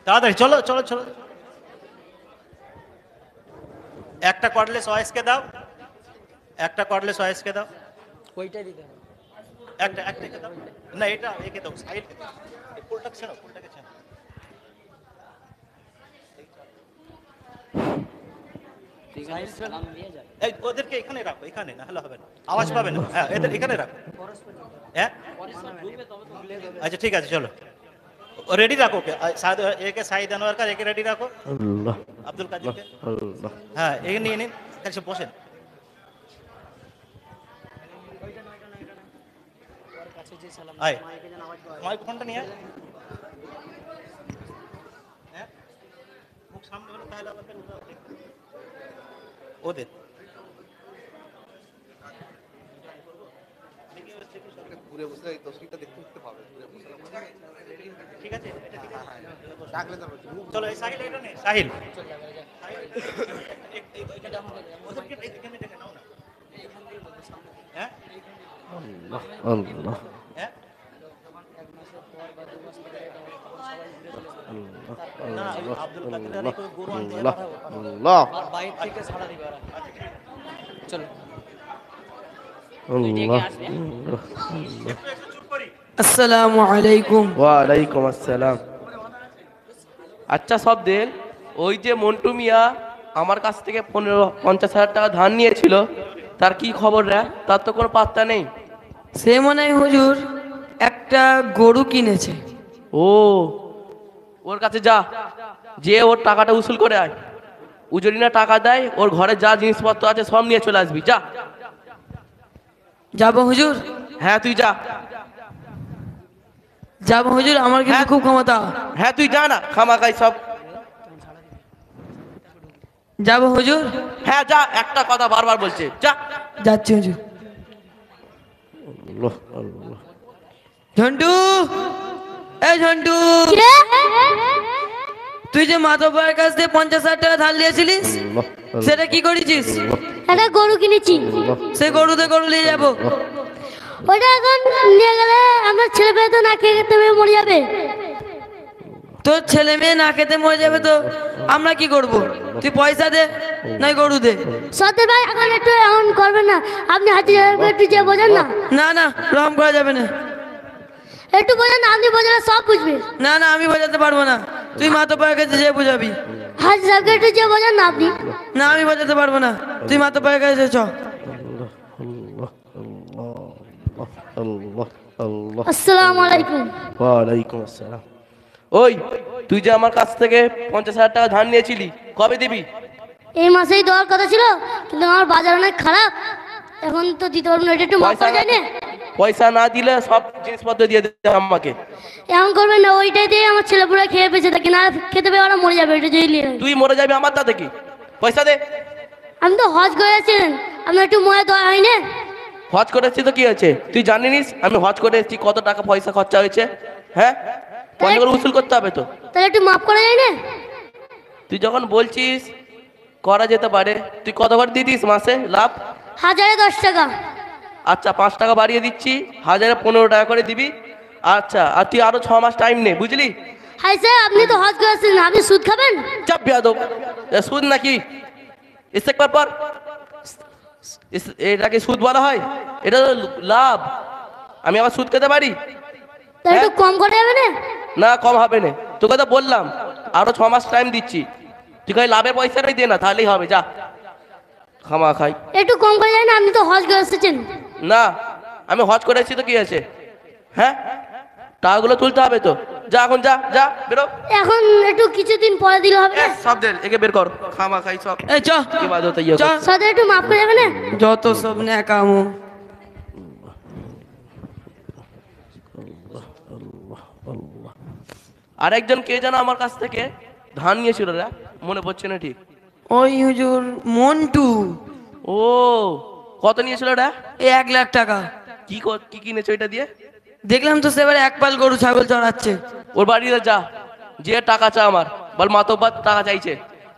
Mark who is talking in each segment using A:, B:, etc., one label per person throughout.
A: তাড়াতাড়ি চলো চলো চলো। একটা কর্ডলেস ওয়াইসকে দাও, একটা কর্ডলেস ওয়াইসকে দাও।
B: ওইটাই দিতে হবে।
A: একটা একটাকে দাও। না এটা একে দাও, সাইড ফুলটাকে ছেড়ো, ফুলটাকে ছেড়ো। এই ওদেরকে এখানে রাখো, এখানে না হলে হবে না, আওয়াজ পাবে না। হ্যাঁ এদের এখানে রাখো। হ্যাঁ আচ্ছা ঠিক আছে চলো, রেডি রাখো। ওকে একে সাইদ আনোয়ারকার একে রেডি রাখো।
C: আল্লাহ
A: আব্দুল কাদিরকে
C: আল্লাহ।
A: হ্যাঁ একে নিয়ে নিন, এসে বসেন। আয় মাইক্রোফোনটা নিয়ে আয়। হ্যাঁ মুখ সামনে হলে তাহলে আমাদের ওদের
D: ঘুরে বসে এই তসরিটা দেখতে পাবে।
A: ঠিক আছে ডাকলে চলো। এই সাহিল এটা নে, সাহিল ওদেরকে এখানে ডেকে নাও না। হ্যাঁ
C: আল্লাহ আল্লাহ
A: হ্যাঁ না আব্দুল কাদের আলী করে গরু আনতে
C: আল্লাহ আল্লাহ
B: বাইরে থেকে ছাড়া দিবে ওরা। চলো
C: আল্লাহ।
A: চুপ করি।
E: আসসালামু আলাইকুম।
C: ওয়ালাইকুম আসসালাম। আচ্ছা সব দেন, ওই যে মন্টু মিয়া আমার কাছ থেকে 50,000 টাকা ধার নিয়েছিল, তার কি খবর রে? তার তো কোনো পাত্তা নেই।
E: সে মনে হয় হুজুর একটা গরু কিনেছে।
C: ও ওর কাছে যা, যে ওর টাকাটা উসুল করে আয়। উজরিনা টাকা দেয়, ওর ঘরে যা জিনিসপত্র আছে সব নিয়ে চলে আসবি, যা।
E: যাবো হুজুর?
C: হ্যাঁ তুই যা।
E: যাবো হুজুর, আমার কিন্তু খুব ক্ষমতা।
C: হ্যাঁ তুই যা না, খামাখাই সব।
E: যাবো হুজুর?
C: হ্যাঁ যা, একটা কথা বারবার বলছে, যা।
E: যাচ্ছি হুজুর।
C: আল্লাহ আল্লাহ।
E: ঝন্টু, এই ঝন্টু, তুই যে মাধবের কাছ থেকে 50,000 টাকা ধার নিয়েছিলিস, সেটা কি করেছিস?
F: একটা গরু কিনেছি।
E: সে গরুতে গরু নিয়ে যাবো।
F: ওটা এখন নিয়ে গেলে আমার ছেলে পেয়ে তো না খেয়ে খেতে পেয়ে মরে যাবে।
E: তোর ছেলে মেয়ে না খেতে মরে যাবে তো আমরা কি করব? তুই পয়সা দে, নয় গরু দে।
F: সত্যি ভাই এখন একটু এমন করবেন না, আপনি হাজির একটু যে বোঝেন না।
E: না না, রকম করা যাবে না।
F: একটু বোঝেন না, আপনি বোঝেন সব বুঝবে।
E: না না, আমি বোঝাতে পারবো না, তুই মাতব্বরের কাছে যে বুঝাবি।
F: হাজি সাহেবকে একটু যে বোঝেন না আপনি।
E: না আমি বোঝাতে পারবো না, তুই মাতব্বরের কাছে চ।
C: আল্লাহ আল্লাহ।
F: আসসালামু আলাইকুম।
C: ওয়ালাইকুম আসসালাম। ওই তুই যে আমার কাছ থেকে 50,000 টাকা ধার নিয়েছিলি, কবে দিবি?
F: এই মাসেই দেওয়ার কথা ছিল, কিন্তু আমার বাজার অনেক খারাপ, এখন তো দিতে পারবো না। এটা একটু মাফ করে যায় না?
C: পয়সা না দিলে সব জিনিসপত্র দিয়ে দে আমাকে।
F: এমন করবেন না, ওইটাই দিয়ে আমার ছেলেপুরা খেয়ে বেঁচে থাকে, না খেতে পেয়ে ওরা মরে যাবে। এটা যদি নিয়ে নেন।
C: তুই মরে যাবি আমার তাতে কি? পয়সা দে।
F: আমি তো হজ করেছেন, আপনার একটু মনে দেওয়া হয় না?
C: হজ করেছি তো কি হয়েছে? তুই জানিস আমি হজ করে এসেছি, কত টাকা পয়সা খরচা হয়েছে? হ্যাঁ পয়সা করে উসুল করতে হবে তো।
F: তাহলে একটু মাফ করা যায় না?
C: তুই যখন বলছিস করা যেতে পারে, তুই কত করে দিয়ে দিস মাসে লাভ?
F: 1010 টাকা।
C: আচ্ছা 5 টাকা বাড়িয়ে দিচ্ছি, 1015 টাকা করে দিবি। আচ্ছা আর তুই আরো 6 মাস টাইম নে, বুঝলি?
F: হাই স্যার, আপনি তো হজ করেছেন, আপনি সুদ খাবেন?
C: চাপ বেয়াদব, সুদ নাকি? ইস্তেগফার পর। এটাকে সুদ বলা হয়? এটা তো লাভ, আমি আবার সুদ খেতে পারি?
F: তাহলে একটু কম করে যাবে না?
C: না কম হবে না, তোকে তো বললাম আরো 6 মাস টাইম দিচ্ছি, তুই খালি লাভের পয়সাটাই দে না, তাহলেই হবে, যা। খামা খাই।
F: একটু কম করে যায় না? আপনি তো হজ করে এসেছেন।
C: না আমি হজ করে এসেছি তো কি আছে? হ্যাঁ টাকাগুলো তুলতে হবে তো, যা এখন যা, যা বেরো।
F: এখন একটু কিছুদিন পরে দিলে হবে না?
C: সব দে, একে বের কর, খামা খাই সব।
E: এই চ
C: ইবাদত
E: চ,
F: সাথে একটু মাফ করে যাবে না?
E: যত সব ন্যাকামো।
C: আর একজন কে যেন আমার কাছ থেকে ধান নিয়েছিল রে, মনে পড়ছে না ঠিক।
E: ওই হুজুর মন্টু।
C: ও কত নিয়েছিল রে?
E: 1,00,000 টাকা।
C: কি কি কিনেছো এটা দিয়ে?
E: দেখলাম তো সেবারে এক পাল গরু ছাগল চড়াচ্ছে।
C: ওর বাড়িতে যা, যে টাকা চা আমার, বল মাতব্বর টাকা চাইছে,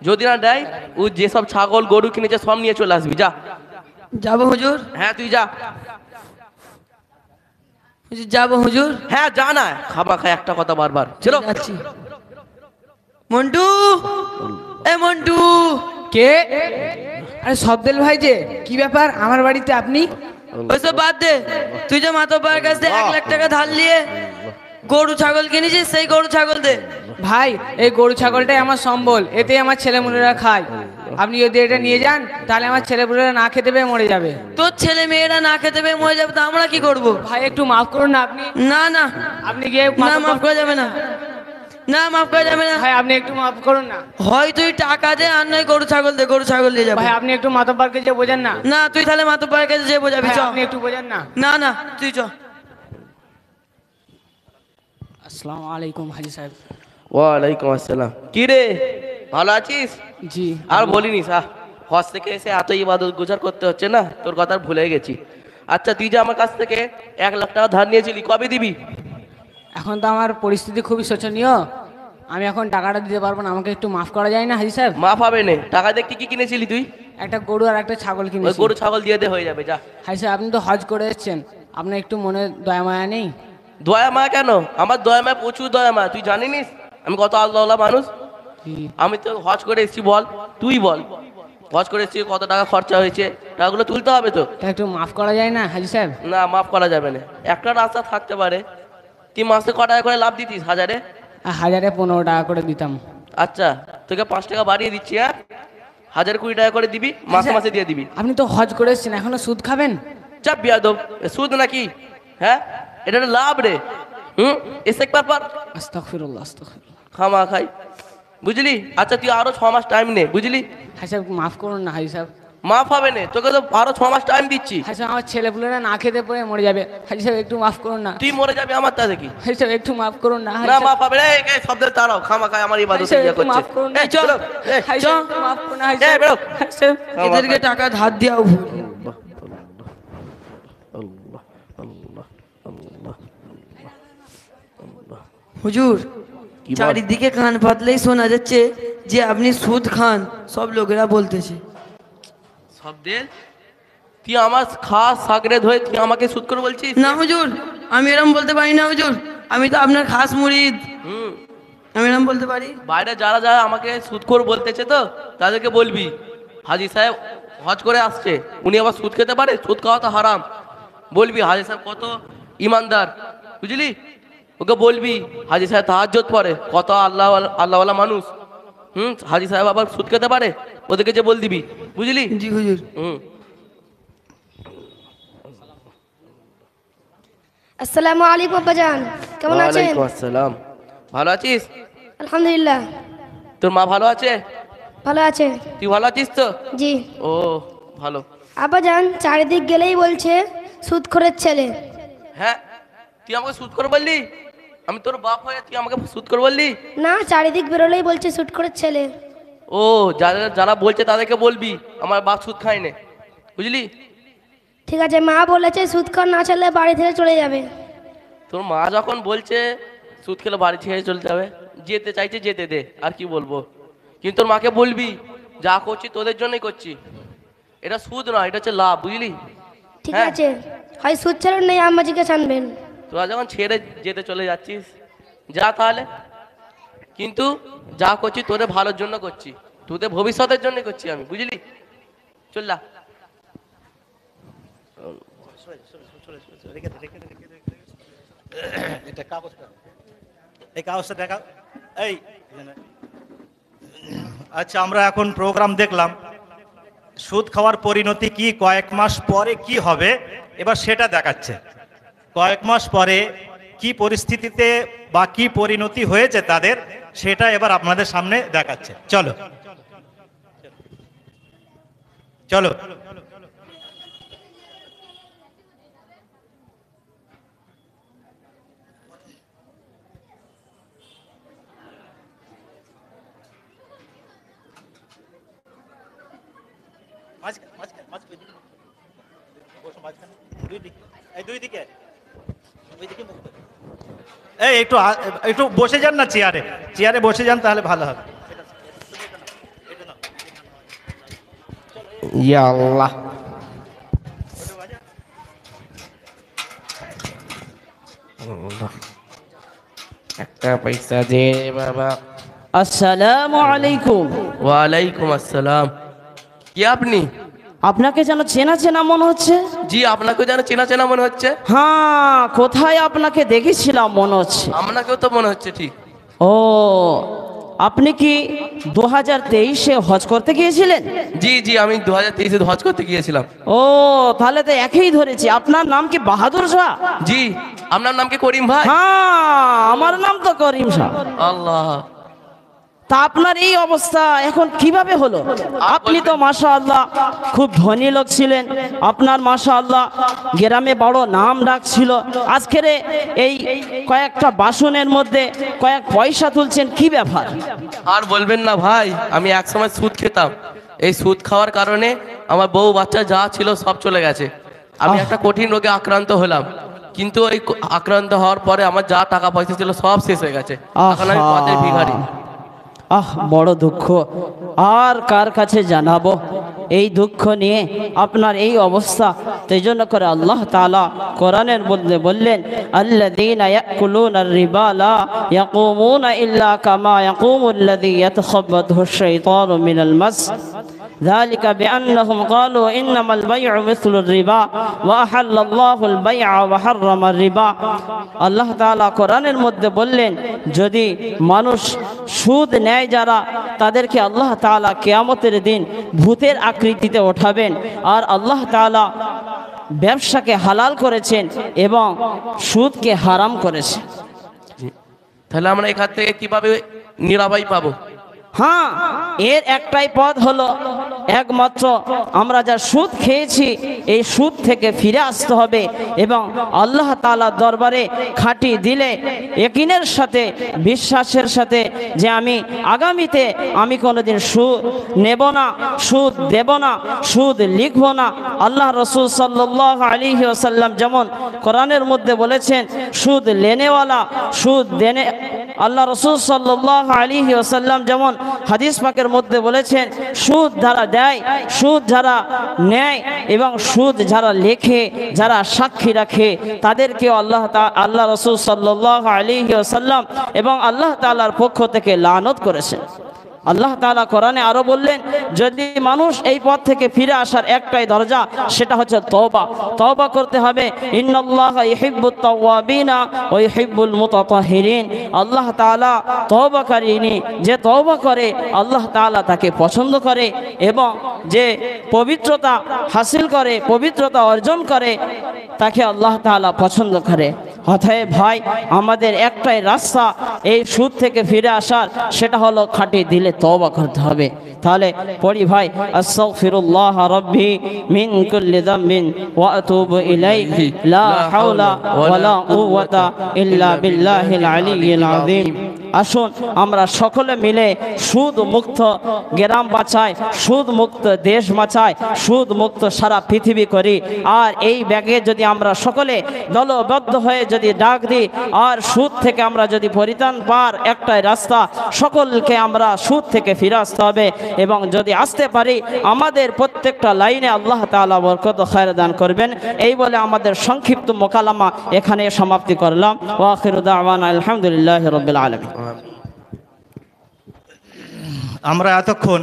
C: যদি না দেয় ও যেসব ছাগল গরু কিনেছে সব নিয়ে চলে আসবি, যা।
E: যাবো হুজুর?
C: হ্যাঁ তুই যা।
E: যাবো হুজুর?
C: হ্যাঁ যা না, খাবা খায় একটা কথা বারবার, চলো।
E: যাচ্ছি। মন্টু, এ মন্টু।
B: কে? আরে সবদেল ভাই যে, কি ব্যাপার আমার বাড়িতে আপনি?
E: ওইসব বাদ দে, তুই যে মাতব্বরের কাছ থেকে 1 লাখ টাকা ধার নিয়ে গরু ছাগল কিনেছিস, সেই গরু ছাগল দে।
B: ভাই এই গরু ছাগলটাই আমার সম্বল, এতেই আমার ছেলেমেয়েরা খায়। আপনি যদি এটা নিয়ে যান তাহলে আমার ছেলেমেয়েরা না খেতে পেয়ে মরে যাবে।
E: তোর ছেলে মেয়েরা না খেতে পেয়ে মরে যাবে, তো আমরা কি করব?
B: ভাই একটু মাফ করুন না আপনি।
E: না না
B: আপনি গিয়ে
E: না, মাফ করা যাবে না, না মাফ করা যাবে না।
B: ভাই আপনি একটু মাফ করুন না।
E: হয় তুই টাকা দে, আর নয় গরু ছাগল দে, গরু ছাগল দিয়ে যাবে।
B: ভাই আপনি একটু মাতব্বরকে যে বোঝেন না।
E: না তুই তাহলে মাতব্বরের কাছে যে বোঝাবি,
B: ভাই,
E: চ।
B: আপনি একটু বোঝেন না।
E: না না তুই চ।
B: আসসালামু আলাইকুম হাজি সাহেব।
C: ওয়ালাইকুম আসসালাম। কি রে, ভালো আছিস?
B: জি।
C: আর বলিনি হজ থেকে এসে এত ইবাদত গুজার করতে হচ্ছে না, তোর কথা আর ভুলে গেছি। আচ্ছা, তুই যে আমার কাছ থেকে 1 লাখ টাকা ধার নিয়েছিলি, কবে দিবি?
B: এখন তো আমার পরিস্থিতি খুবই শোচনীয়, আমি এখন টাকাটা দিতে পারবো না। আমাকে একটু মাফ করা যায় না হাজি সাহেব?
C: মাফ হবে না। টাকা দিয়ে কি কি কিনেছিলি তুই?
B: একটা গরু আর একটা ছাগল
C: ওই
B: কিনেছি।
C: গরু ছাগল দিয়ে দে, হয়ে যাবে, যা।
B: হাজি সাহেব আপনি তো হজ করে এসেছেন, আপনার একটু মনে দয়া মায়া নেই?
C: দয়া মায়া কেন? আমার দয়া মায়া প্রচুর দয়া মায়া, তুই জানিস আমি কত আল্লাহ মানুষ। আমি তো হজ করে এসেছি, বল তুই বল, হজ করে এসেছি, কত টাকা খরচা হয়েছে, টাকাগুলো তুলতে হবে তো।
B: তা একটু মাফ করা যায় না হাজি সাহেব?
C: না, মাফ করা যাবে না। একটা রাস্তা থাকতে পারে, তুই মাসে ক টাকা করে লাভ দিতিস? 1000-এ?
B: 1500 টাকা করে দিতাম।
C: আচ্ছা, তোকে 5 টাকা বাড়িয়ে দিচ্ছি, হ্যাঁ? 1020 টাকা করে দিবি, মাসে মাসে দিয়ে দিবি।
B: আপনি তো হজ করে এসেছেন, এখনো সুদ খাবেন?
C: চাপ বিয়াদব, সুদ নাকি? হ্যাঁ, এটা একটা লাভ রে। ইস্তেগফার পর,
B: আস্তাগফিরুল্লাহ আস্তাগফিরুল্লাহ।
C: খামা খাই, বুঝলি? আচ্ছা, তুই আরো 6 মাস টাইম নে, বুঝলি?
B: হাজি সাহেব মাফ করুন না হাজি সাহেব।
C: মাফ হবে না, তোকে তো আরো 6 মাস টাইম দিচ্ছি।
B: হাজি সাহেব আমার ছেলেপুলেরা না খেতে পড়ে মরে যাবে, হাজি সাহেব একটু মাফ করুন না।
C: তুই মরে যাবি আমার তা দেখি।
B: হাজি সাহেব একটু মাফ করুন না। হাজি
C: না,
B: সাহেব,
C: মাফ হবে না। এই শব্দের তারাও খামা খাই আমার ইবাদত
B: হাজি সাহেব
C: ইয়া
B: একটু
C: করছে।
B: মাফ করুন না।
C: এই চল, এই
B: হাজি সাহেব একটু মাফ করুন না হাজি
C: এই
B: সাহেব।
C: বেরো।
B: হাজি সাহেব,
E: এদেরকে টাকা ধার দেওয়া ভুল। হুজুর,
C: কি বল?
E: চারিদিকে কান পাতলেই শোনা যাচ্ছে যে আপনি সুদ খান, সব লোকেরা বলতেছে।
C: শব্দের তুই আমার খাস সাগরেদ হয়ে তুই আমাকে সুদ করে বলছিস?
E: না হুজুর, আমি এরকম বলতে পারি না হুজুর, আমি তো আপনার খাস মুরিদ,
C: হুম,
E: আমি এরকম বলতে পারি।
C: বাইরে যারা যারা আমাকে সুদখোর বলতেছে তো তাদেরকে বলবি হাজি সাহেব হজ করে আসছে, উনি আবার সুদ খেতে পারে? সুদ খাওয়া তো হারাম। বলবি হাজি সাহেব কত ইমানদার, বুঝলি? ওকে বলবি হাজি সাহেব তাহাজ্জুদ পড়ে, কত আল্লাহওয়ালা মানুষ। হাজি সাহেব আবার সুদ খেতে পারে? ওদেরকে যে বল দিবি, বুঝলি?
E: জি হুজুর।
F: আসসালামু আলাইকুম আব্বাজান, কেমন আছেন?
C: ওয়ালাইকুম আসসালাম। ভালো আছিস?
F: আলহামদুলিল্লাহ
C: তোর মা ভালো আছে?
F: ভালো আছে।
C: তুই ভালো আছিস তো?
F: জি।
C: ও ভালো।
F: আব্বাজান চারিদিক গেলেই বলছে সুদখোরের ছেলে।
C: হ্যাঁ, তুই আমাকে সুদ করে বললি? আমি তোর বাপ হয়ে তুই আমাকে সুদ করে বললি?
F: না, চারিদিক বেরোলেই বলছে সুদখোরের ছেলে।
C: ও, যারা যারা বলছে তাদেরকে বলবি আমার বাপ সুদ খায় না, বুঝলি?
F: ঠিক আছে, মা বলেছে সুদখোর না ছেলে বাড়ি থেকে চলে যাবে।
C: তোর মা যখন বলছে সুদ খেলে বাড়ি ছেড়ে চলে যাবে, যেতে চাইছে যেতে দে, আর কি বলবো। কিন্তু তোর মাকে বলবি যা করছি তোদের জন্যই করছি, এটা সুদ না, এটা হচ্ছে লাভ, বুঝলি?
F: ঠিক
C: হ্যাঁ।
F: আছে, হয় সুদ ছেড়ে নেই আম্মাজিকে ছানবেন।
C: তোরা যখন ছেড়ে যেতে চলে যাচ্ছিস যা তাহলে, কিন্তু যা করছি তোদের ভালোর জন্য করছি, তোদের ভবিষ্যতের জন্য করছি আমি, বুঝলি? চল যা।
A: এটা কাগজটা, এই কাগজটা দেখা। এই আচ্ছা, আমরা এখন প্রোগ্রাম দেখলাম, সুদ খাওয়ার পরিণতি কি, কয়েক মাস পরে কি হবে এবার সেটা দেখাচ্ছে। কয়েক মাস পরে কি পরিস্থিতিতে বা কি পরিণতি হয়েছে তাদের, সেটা এবার আপনাদের সামনে দেখাচ্ছে। চলো চলো। এই একটু একটু বসে যান না, চেয়ারে চেয়ারে বসে যান, তাহলে ভালো হবে।
C: ইয়া আল্লাহ, একটা পয়সা দে বাবা,
G: আসসালামু আলাইকুম।
C: ওয়ালাইকুম আসসালাম। কি আপনি?
G: আপনাকে যেন চেনা চেনা মনে হচ্ছে।
C: জি, আপনাকে যেন চেনা চেনা মনে হচ্ছে।
G: হ্যাঁ, কোথায় আপনাকে দেখেছিলাম মনে হচ্ছে।
C: আপনাকেও তো মনে হচ্ছে ঠিক।
G: ও, আপনি কি 2023-এ হজ করতে গিয়েছিলেন?
C: জি জি, আমি 2023-এ হজ করতে গিয়েছিলাম।
G: ও, তাহলে তো একই ধরেছি। আপনার নাম কি বাহাদুর শাহ?
C: জি। আপনার নাম কি করিম ভাই?
G: হ্যাঁ, আমার নাম তো করিম শাহ।
C: আল্লাহ।
G: তা আপনার এই অবস্থা এখন কিভাবে হলো? আপনি তো মাশাআল্লাহ খুব ধনী লোক ছিলেন। আপনার মাশাআল্লাহ গ্রামে বড় নাম ডাক ছিল। আজকের এই কয়েকটা বাসনের মধ্যে কয়েক পয়সা তুলছেন, কি ব্যাপার?
C: আর বলবেন না ভাই, আমি একসময় সুদ খেতাম। এই সুদ খাওয়ার কারণে আমার বউ বাচ্চা যা ছিল সব চলে গেছে। আমি একটা কঠিন রোগে আক্রান্ত হলাম, কিন্তু ওই আক্রান্ত হওয়ার পরে আমার যা টাকা পয়সা ছিল সব শেষ হয়ে গেছে। এখন আমি পথের ভিখারি।
G: বড় দুঃখ। আর কার কাছে জানাবো এই দুঃখ নিয়ে আপনার এই অবস্থা? সেই জন্য করে আল্লাহ তাআলা কোরআনের মধ্যে বললেন, আল্লাযীনা ইয়াকুলুনার রিবা লা ইয়াকুমুনা ইল্লা কামা ইয়াকুমুল্লাযী ইয়াতাখাব্বাতুহু আশ-শাইতানু মিনাল মাস ذلك بأنهم قالوا إنما البيع مثل الربا وأحل الله البيع وحرم الربا। আল্লাহ তাআলা কোরআনের মধ্যে বললেন, যদি মানুষ সুদ নেয় যারা, তাদেরকে আল্লাহ তাআলা কিয়ামতের দিন ভূতের আকৃতিতে ওঠাবেন। আর আল্লাহ তাআলা ব্যবসাকে হালাল করেছেন এবং সুদকে হারাম করেছেন।
C: তাহলে আমরা এখান থেকে কিভাবে নিরাময় পাবো?
G: হ্যাঁ, এর একটাই পথ হলো, একমাত্র আমরা যা সুদ খেয়েছি এই সুদ থেকে ফিরে আসতে হবে এবং আল্লাহ তাআলার দরবারে খাঁটি দিলে ইয়াকিনের সাথে, বিশ্বাসের সাথে যে আমি আগামীতে আমি কোনোদিন সুদ নেব না, সুদ দেব না, সুদ লিখব না। আল্লাহ রাসূল সাল্লাল্লাহু আলাইহি ওয়াসাল্লাম যেমন কোরআনের মধ্যে বলেছেন, সুদ লেনেওয়ালা সুদ দেনে, আল্লাহ রাসূল সাল্লাল্লাহু আলাইহি ওয়াসাল্লাম যেমন হাদিস পাকের মধ্যে বলেছেন, সুদ যারা দেয়, সুদ যারা নেয় এবং সুদ যারা লেখে, যারা সাক্ষী রাখে, তাদেরকে আল্লাহ রাসূল সাল্লাল্লাহু আলাইহি ওয়াসাল্লাম এবং আল্লাহ তাআলার পক্ষ থেকে লানত করেছেন। আল্লাহ তাআলা কোরআনে আরো বললেন, যদি মানুষ এই পথ থেকে ফিরে আসার একটাই দরজা, সেটা হচ্ছে তওবা। তওবা করতে হবে। ইন্নাল্লাহা ইউহিব্বুত তাওয়াবিনা ওয়া ইউহিব্বুল মুতাতাহহিরিন। আল্লাহ তাআলা তওবাকারী, যে তওবা করে আল্লাহ তাআলা তাকে পছন্দ করে এবং যে পবিত্রতা হাসিল করে, পবিত্রতা অর্জন করে, তাকে আল্লাহ তাআলা পছন্দ করে। অতএব ভাই, আমাদের একটাই রাস্তা এই সুদ থেকে ফিরে আসার, সেটা হলো খাঁটি দিলে তওবা করতে হবে। তাহলে পড়ি ভাই, আস্তাগফিরুল্লাহ রাব্বি মিন কুল্লি যামবিন ওয়া আতুবু ইলাইহি লা হাওলা ওয়ালা কুওয়াতা ইল্লা বিল্লাহিল আলিয়্যিল আযীম। আসুন আমরা সকলে মিলে সুদ মুক্ত গ্রাম বাঁচাই, সুদ মুক্ত দেশ বাঁচাই, সুদ মুক্ত সারা পৃথিবী করি। আর এই ব্যাগে যদি আমরা সকলে দলবদ্ধ হয়ে যদি ডাক দিই, আর সুদ থেকে আমরা যদি পরিত্রাণ পাওয়ার একটাই রাস্তা, সকলকে আমরা সুদ থেকে ফিরে আসতে হবে। এবং যদি আসতে পারি, আমাদের প্রত্যেকটা লাইনে আল্লাহ তাআলা বরকত ও খায়র দান করবেন। এই বলে আমাদের সংক্ষিপ্ত মোকালামা এখানে সমাপ্তি করলাম। ওয়া আখিরু দাওয়ানা আলহামদুলিল্লাহি রাব্বিল আলামিন।
A: আমরা এতক্ষণ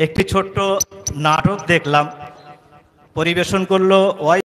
A: একটি ছোট্ট নাটক দেখলাম, পরিবেশন করলো